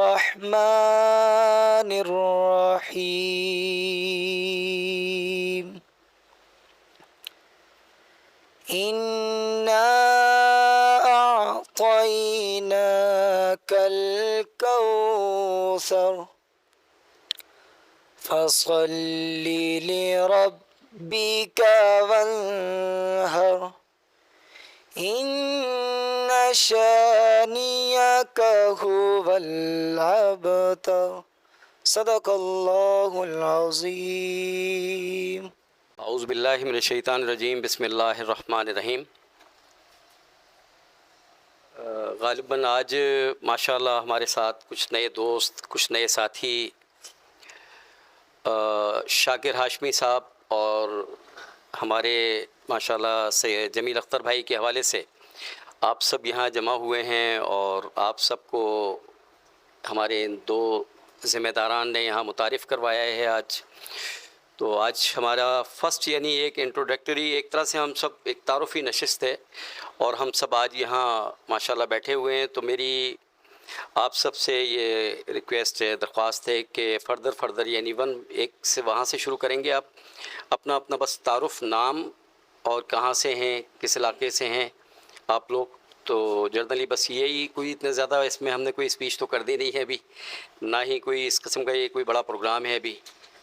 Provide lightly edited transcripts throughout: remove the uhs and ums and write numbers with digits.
الرحمن الرحيم إنا أعطيناك الكوثر فصل لربك وانهر إن شانئك هو الأبتر صدق اللہ العظیم۔ اعوذ باللہ من الشیطان الرجیم، بسم اللہ الرحمن الرحیم۔ غالباً آج ماشاءاللہ ہمارے ساتھ کچھ نئے دوست، کچھ نئے ساتھی، شاکر ہاشمی صاحب اور ہمارے ماشاءاللہ سے جمیل اختر بھائی کے حوالے سے آپ سب یہاں جمع ہوئے ہیں، اور آپ سب کو ہمارے ان دو ذمہ داران نے یہاں متعارف کروایا ہے آج۔ تو آج ہمارا فرسٹ یعنی ایک انٹروڈکٹری، ایک طرح سے ہم سب ایک تعارفی نشست ہے، اور ہم سب آج یہاں ماشاءاللہ بیٹھے ہوئے ہیں۔ تو میری آپ سب سے یہ ریکویسٹ ہے، درخواست ہے کہ فردر یعنی ایک سے وہاں سے شروع کریں گے، آپ اپنا بس تعارف، نام اور کہاں سے ہیں، کس علاقے سے ہیں آپ لوگ۔ تو جنرلی بس یہی، کوئی اتنے زیادہ اس میں ہم نے کوئی اسپیچ تو کر دی نہیں ہے ابھی، نہ ہی کوئی اس قسم کا یہ کوئی بڑا پروگرام ہے ابھی۔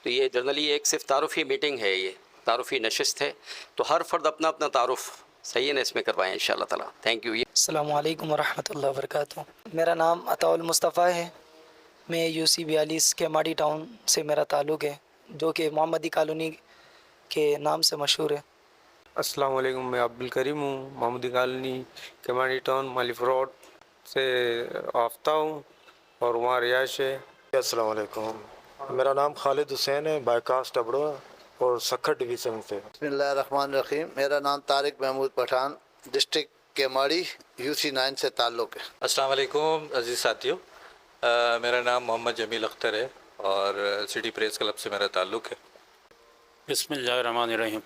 تو یہ جنرلی ایک صرف تعارفی میٹنگ ہے، یہ تعارفی نشست ہے، تو ہر فرد اپنا تعارف صحیح ہے نا اس میں کروائیں انشاءاللہ تعالیٰ۔ Thank you. السلام علیکم ورحمۃ اللہ وبرکاتہ۔ میرا نام عطاء المصطفیٰ ہے، میں UC 42 کے ماڑی ٹاؤن سے میرا تعلق ہے، جو کہ محمدی کالونی کے نام سے مشہور ہے۔ السلام علیکم، میں عبدالکریم ہوں، محمودی کالونی کیمانی ٹاؤن مالف روڈ سے آفتہ ہوں اور وہاں رہائش ہے۔ السلام علیکم، میرا نام خالد حسین ہے، بائی کاسٹ ابڑو اور سکھر ڈویژن سے۔ بسم اللہ الرحمن الرحیم، میرا نام طارق محمود پٹھان، ڈسٹرکٹ کیماڑی UC 9 سے تعلق ہے۔ السلام علیکم عزیز ساتھیو، میرا نام محمد جمیل اختر ہے اور سٹی پریس کلب سے میرا تعلق ہے۔ بسم اللہ الرحمن الرحیم۔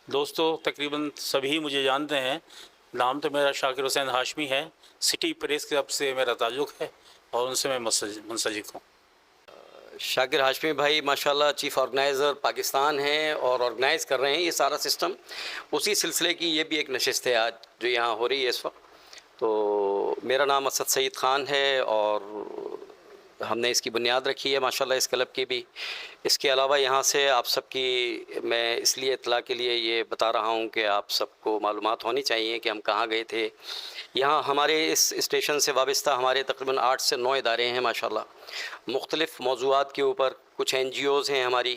دوستو تقریباً سبھی مجھے جانتے ہیں، نام تو میرا شاکر حسین ہاشمی ہے، سٹی پریس کلب سے میرا تعلق ہے اور ان سے میں منسلک ہوں۔ شاکر ہاشمی بھائی ماشاءاللہ چیف آرگنائزر پاکستان ہیں اور آرگنائز کر رہے ہیں یہ سارا سسٹم، اسی سلسلے کی یہ بھی ایک نشست ہے آج جو یہاں ہو رہی ہے اس وقت۔ تو میرا نام اسد سعید خان ہے اور ہم نے اس کی بنیاد رکھی ہے ماشاءاللہ اس کلب کی بھی۔ اس کے علاوہ یہاں سے آپ سب کی میں اس لیے اطلاع کے لیے یہ بتا رہا ہوں کہ آپ سب کو معلومات ہونی چاہیے کہ ہم کہاں گئے تھے۔ یہاں ہمارے اس اسٹیشن سے وابستہ ہمارے تقریباً 8 سے 9 ادارے ہیں ماشاءاللہ، مختلف موضوعات کے اوپر، کچھ NGOs ہیں ہماری،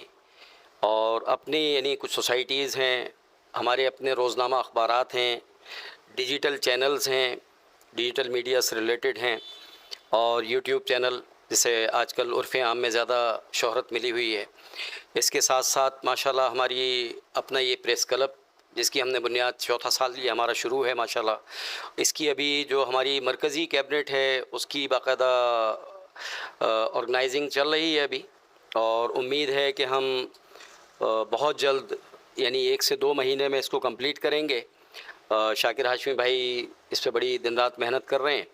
اور اپنی یعنی کچھ سوسائٹیز ہیں، ہمارے اپنے روزنامہ اخبارات ہیں، ڈیجیٹل چینلز ہیں، ڈیجیٹل میڈیا سے ریلیٹڈ ہیں، اور YouTube چینل جسے آج کل عرف عام میں زیادہ شہرت ملی ہوئی ہے۔ اس کے ساتھ ساتھ ماشاءاللہ ہماری اپنا یہ پریس کلب جس کی ہم نے بنیاد 4تھا سال یہ ہمارا شروع ہے ماشاءاللہ، اس کی ابھی جو ہماری مرکزی کیبنٹ ہے اس کی باقاعدہ آرگنائزنگ چل رہی ہے ابھی، اور امید ہے کہ ہم بہت جلد یعنی 1 سے 2 مہینے میں اس کو کمپلیٹ کریں گے۔ شاکر ہاشمی بھائی اس پہ بڑی دن رات محنت کر رہے ہیں،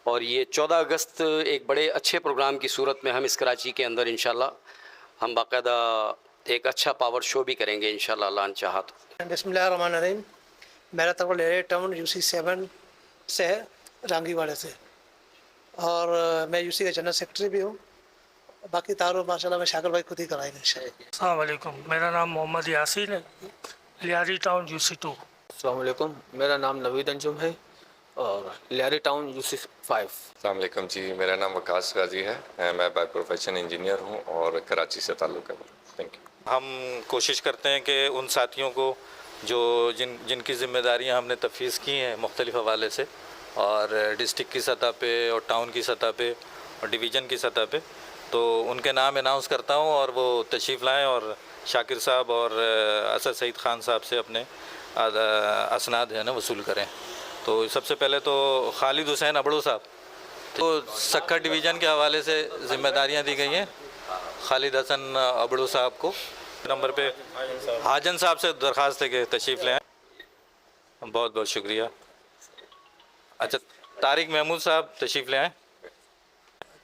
اور یہ 14 اگست ایک بڑے اچھے پروگرام کی صورت میں ہم اس کراچی کے اندر انشاءاللہ ہم باقاعدہ ایک اچھا پاور شو بھی کریں گے انشاءاللہ اللہ نے چاہا تو۔ بسم اللہ الرحمن الرحیم، میرا تعلق لیری ٹاؤن UC 7 سے ہے، رانگی واڑے سے، اور میں UC کا جنرل سیکرٹری بھی ہوں۔ باقی تعارف ماشاءاللہ میں شاکر بھائی خود ہی کرائیں گے انشاءاللہ۔ السلام علیکم، میرا نام محمد یاسین ہے، لیاری ٹاؤن UC 2۔ السلام علیکم، میرا نام نوید انجم ہے اور لیاری ٹاؤن UC 5۔ السلام علیکم جی، میرا نام وکاس غازی ہے، میں بائی پروفیشن انجینئر ہوں اور کراچی سے تعلق ہے۔ Thank you. ہم کوشش کرتے ہیں کہ ان ساتھیوں کو جو جن کی ذمہ داریاں ہم نے تفویض کی ہیں مختلف حوالے سے، اور ڈسٹرکٹ کی سطح پہ اور ٹاؤن کی سطح پہ اور ڈویژن کی سطح پہ، تو ان کے نام اناؤنس کرتا ہوں اور وہ تشریف لائیں اور شاکر صاحب اور اسد سعید خان صاحب سے اپنے اسناد ہے نا وصول کریں۔ تو سب سے پہلے تو خالد حسین ابڑو صاحب، تو سکھر ڈویژن کے حوالے سے ذمہ داریاں دی گئی ہیں خالد حسن ابڑو صاحب کو۔ نمبر پہ حاجن صاحب سے درخواست ہے کہ تشریف لیں، بہت بہت شکریہ۔ اچھا، طارق محمود صاحب تشریف لے آئیں۔